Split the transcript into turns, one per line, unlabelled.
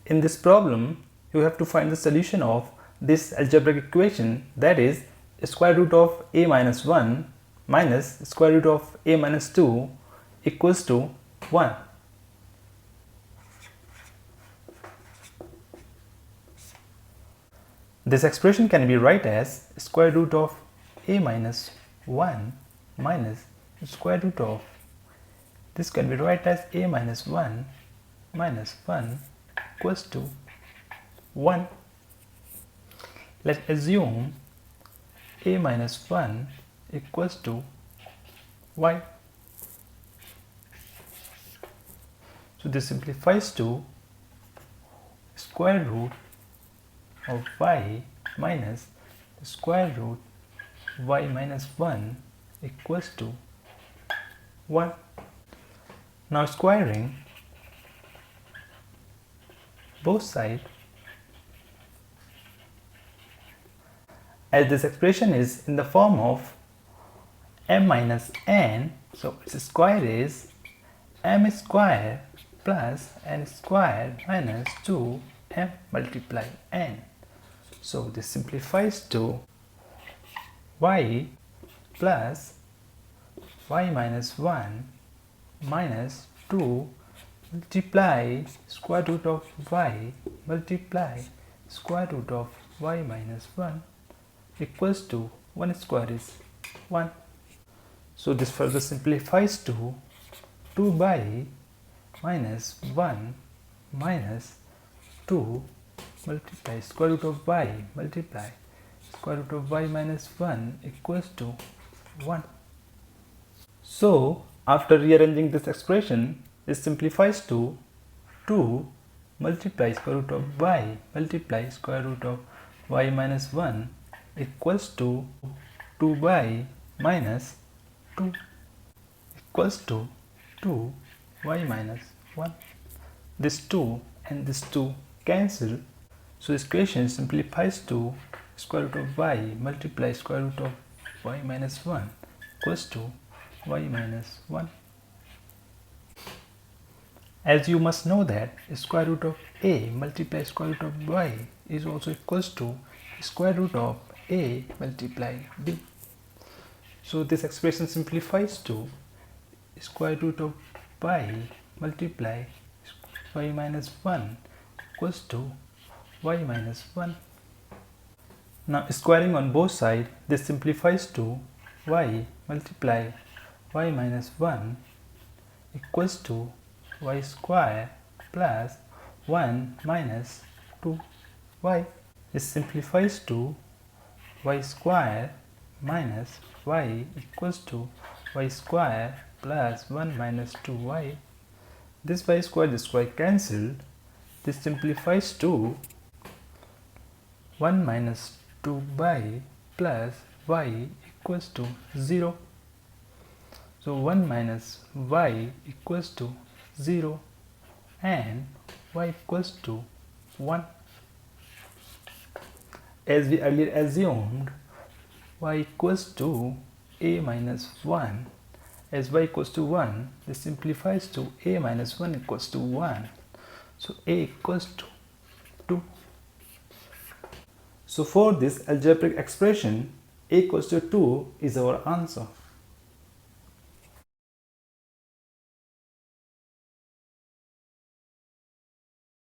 In this problem, you have to find the solution of this algebraic equation, that is square root of a minus 1 minus square root of a minus 2 equals to 1. This expression can be written as square root of a minus 1 minus square root of, this can be written as a minus 1 minus 1 equals to 1. Let's assume a minus 1 equals to y. So this simplifies to square root of y minus square root y minus 1 equals to 1. Now squaring both sides, as this expression is in the form of m minus n, so its square is m square plus n square minus 2m multiply n. So this simplifies to y plus y minus 1 minus 2 multiply square root of y multiply square root of y minus 1 equals to 1 square is 1. So this further simplifies to 2 by minus 1 minus 2 multiply square root of y multiply square root of y minus 1 equals to 1. So after rearranging this expression, it simplifies to 2 multiply square root of y multiply square root of y minus 1 equals to 2 by minus 2 equals to 2 y minus 1. This 2 and this 2 cancel. So this equation simplifies to square root of y multiply square root of y minus 1 equals to y minus 1. As you must know that square root of a multiply square root of y is also equals to square root of a multiply b. So this expression simplifies to square root of y multiply y minus 1 equals to y minus 1. Now squaring on both sides, this simplifies to y multiply y minus 1 equals to y square plus 1 minus 2y. This simplifies to y square minus y equals to y square plus 1 minus 2y. This y square, this square cancelled. This simplifies to 1 minus 2y plus y equals to 0. So 1 minus y equals to 0 and y equals to 1. As we earlier assumed, y equals to a minus 1. As y equals to 1, this simplifies to a minus 1 equals to 1. So a equals to 2. So for this algebraic expression, a equals to 2 is our answer.